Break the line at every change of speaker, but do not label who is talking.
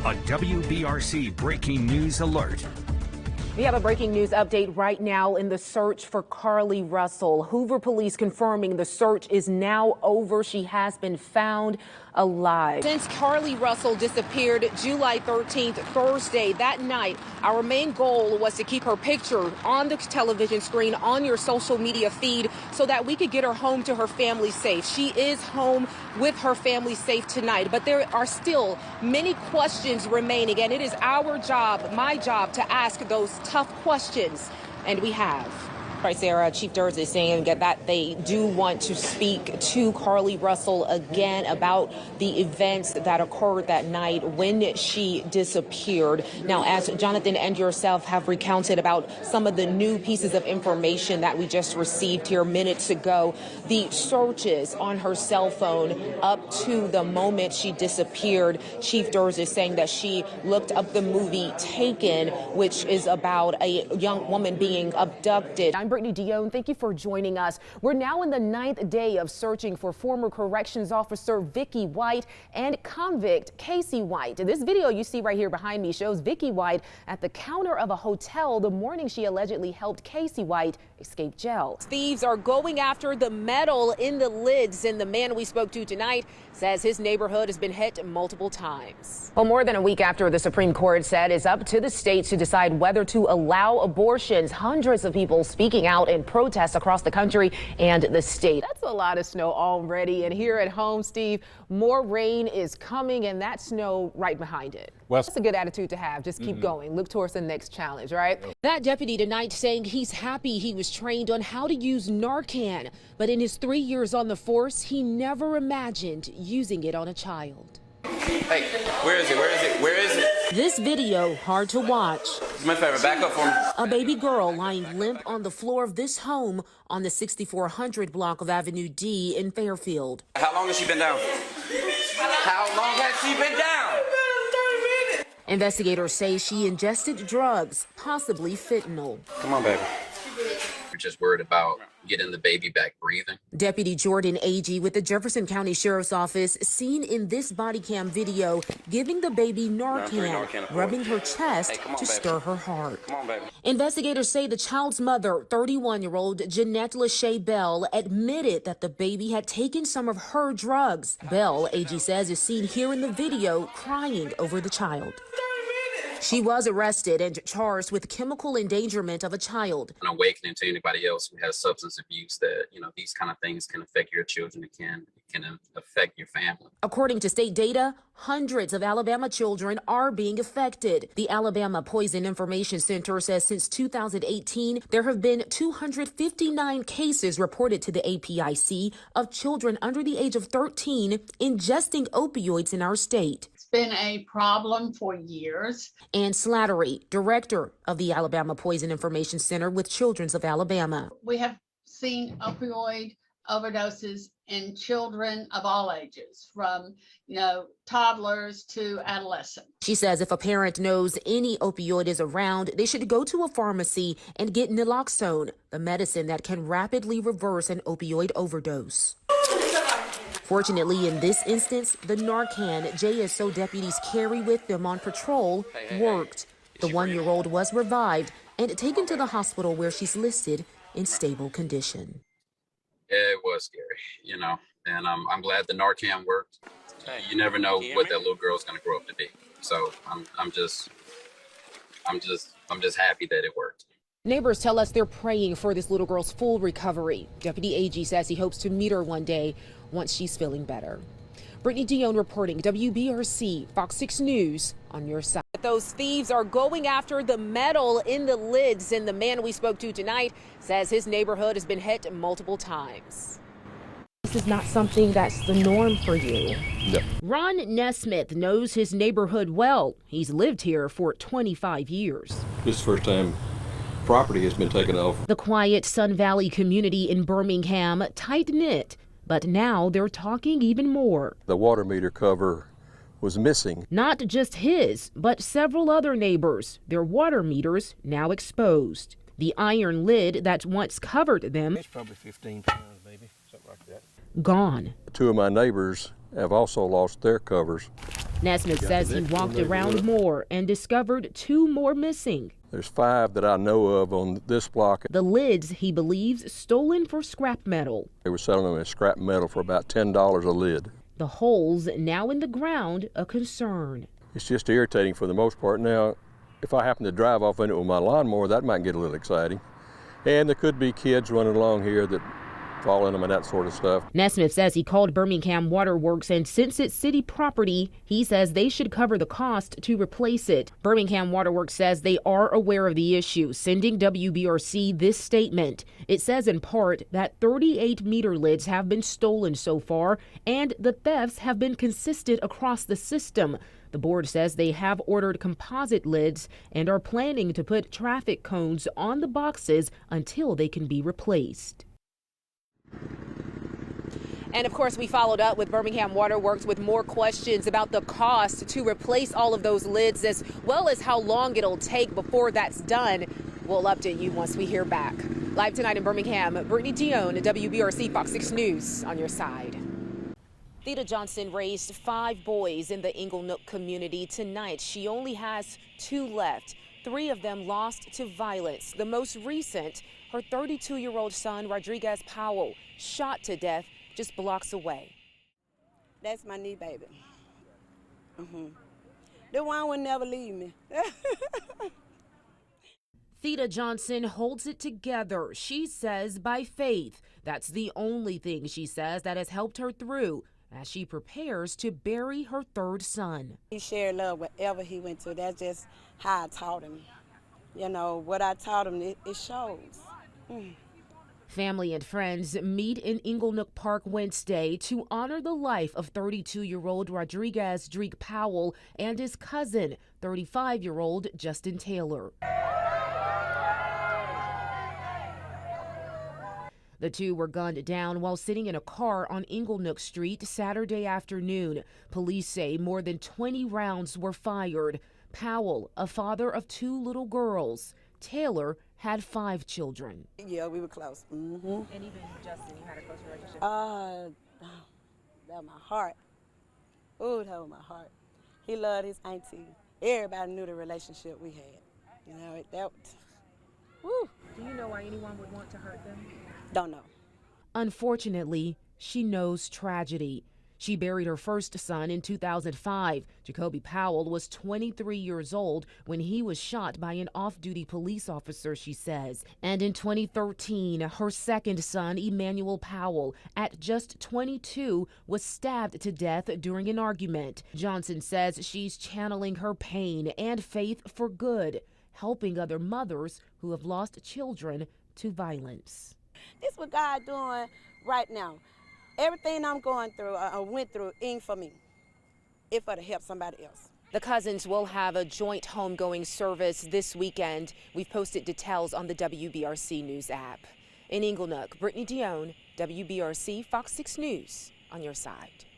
A WBRC breaking news alert.
We have a breaking news update right now in the search for Carlee Russell. Hoover police confirming the search is now over. She has been found alive. Since Carlee Russell disappeared July 13th, Thursday, that night, our main goal was to keep her picture on the television screen, on your social media feed, so that we could get her home to her family safe. She is home with her family safe tonight, but there are still many questions remaining, and it is our job, my job, to ask those tough questions, and we have. Right, Sarah, Chief Durst is saying that they do want to speak to Carlee Russell again about the events that occurred that night when she disappeared. Now, as Jonathan and yourself have recounted about some of the new pieces of information that we just received here minutes ago, the searches on her cell phone up to the moment she disappeared, Chief Durst is saying that she looked up the movie Taken, which is about a young woman being abducted. I'm Brittany Dionne, thank you for joining us. We're now in the 9th day of searching for former corrections officer Vicky White and convict Casey White. This video you see right here behind me shows Vicky White at the counter of a hotel the morning she allegedly helped Casey White escape jail. Thieves are going after the metal in the lids, and the man we spoke to tonight says his neighborhood has been hit multiple times. Well, more than a week after the Supreme Court said it's up to the states to decide whether to allow abortions, hundreds of people speaking out in protests across the country and the state. That's a lot of snow already, and here at home, Steve, more rain is coming, and that snow right behind it. Well, that's a good attitude to have. Just keep going. Look towards the next challenge, right? That deputy tonight saying he's happy he was trained on how to use Narcan, but in his 3 years on the force, he never imagined using it on a child.
Hey, where is it? Where is it? Where is it?
This video hard to watch.
It's my favorite. Back up for me.
A baby girl lying limp on the floor of this home on the 6400 block of Avenue D in Fairfield.
How long has she been down? How long has she been down?
Investigators say she ingested drugs, possibly fentanyl.
Come on, baby. We're just worried about getting the baby back breathing.
Deputy Jordan AUG with the Jefferson County Sheriff's Office seen in this body cam video giving the baby Narcan, rubbing her chest to stir her heart.
Come on, baby.
Investigators say the child's mother, 31-year-old Jeanette Lachey Bell, admitted that the baby had taken some of her drugs. Bell, AG says, is seen here in the video crying over the child. She was arrested and charged with chemical endangerment of a child.
An awakening to anybody else who has substance abuse that, these kind of things can affect your children. It can affect your family.
According to state data, hundreds of Alabama children are being affected. The Alabama Poison Information Center says since 2018, there have been 259 cases reported to the APIC of children under the age of 13 ingesting opioids in our state.
Been a problem for years.
Ann Slattery, director of the Alabama Poison Information Center with Children's of Alabama.
We have seen opioid overdoses in children of all ages, from toddlers to adolescents.
She says if a parent knows any opioid is around, they should go to a pharmacy and get naloxone, the medicine that can rapidly reverse an opioid overdose. Fortunately, in this instance, the Narcan JSO deputies carry with them on patrol worked. The 1-year-old was revived and taken to the hospital where she's listed in stable condition.
Yeah, it was scary, and I'm glad the Narcan worked. You never know what that little girl's going to grow up to be. So I'm just happy that it worked.
Neighbors tell us they're praying for this little girl's full recovery. Deputy AG says he hopes to meet her one day once she's feeling better. Brittany Dionne reporting, WBRC, Fox 6 News on your side. Those thieves are going after the metal in the lids, and the man we spoke to tonight says his neighborhood has been hit multiple times. This is not something that's the norm for you.
No.
Ron Nesmith knows his neighborhood well. He's lived here for 25 years.
This is the first time property has been taken off.
The quiet Sun Valley community in Birmingham, tight-knit, but now they're talking even more.
The water meter cover was missing.
Not just his, but several other neighbors. Their water meters now exposed. The iron lid that once covered them,
it's probably 15 pounds, maybe, something like that.
Gone.
Two of my neighbors have also lost their covers.
Nesmith says he walked around more and discovered 2 more missing.
There's 5 that I know of on this block.
The lids, he believes, stolen for scrap metal.
They were selling them as scrap metal for about $10 a lid.
The holes now in the ground, a concern.
It's just irritating for the most part. Now, if I happen to drive off in it with my lawnmower, that might get a little exciting. And there could be kids running along here that fall in them and that sort of stuff.
Nesmith says he called Birmingham Waterworks, and since it's city property, he says they should cover the cost to replace it. Birmingham Waterworks says they are aware of the issue, sending WBRC this statement. It says in part that 38 meter lids have been stolen so far, and the thefts have been consistent across the system. The board says they have ordered composite lids and are planning to put traffic cones on the boxes until they can be replaced. And of course, we followed up with Birmingham Waterworks with more questions about the cost to replace all of those lids, as well as how long it'll take before that's done. We'll update you once we hear back. Live tonight in Birmingham, Brittany Dionne, WBRC Fox 6 News on your side. Theda Johnson raised 5 boys in the Inglenook community. Tonight, she only has 2 left. 3 of them lost to violence. The most recent, her 32-year-old son, Rodriguez Powell, shot to death just blocks away.
That's my knee baby. The one would never leave me.
Theda Johnson holds it together, she says, by faith. That's the only thing, she says, that has helped her through as she prepares to bury her 3rd son.
He shared love wherever he went to. That's just how I taught him. You know, what I taught him, it shows.
Family and friends meet in Inglenook Park Wednesday to honor the life of 32-year-old Rodriguez Drake Powell and his cousin, 35-year-old Justin Taylor. The 2 were gunned down while sitting in a car on Inglenook Street Saturday afternoon. Police say more than 20 rounds were fired. Powell, a father of 2 little girls. Taylor had 5 children.
Yeah, we were close.
And even Justin, you had a close relationship?
That was my heart. Ooh, that was my heart. He loved his auntie. Everybody knew the relationship we had. You know, woo.
Do you know why anyone would want to hurt them?
Don't know.
Unfortunately, she knows tragedy. She buried her first son in 2005. Jacoby Powell was 23 years old when he was shot by an off-duty police officer, she says. And in 2013, her second son, Emmanuel Powell, at just 22, was stabbed to death during an argument. Johnson says she's channeling her pain and faith for good, helping other mothers who have lost children to violence.
This is what God doing right now. Everything I'm going through, I went through, ain't for me. It's for to help somebody else.
The cousins will have a joint homegoing service this weekend. We've posted details on the WBRC News app. In Inglenook, Brittany Dionne, WBRC Fox 6 News on your side.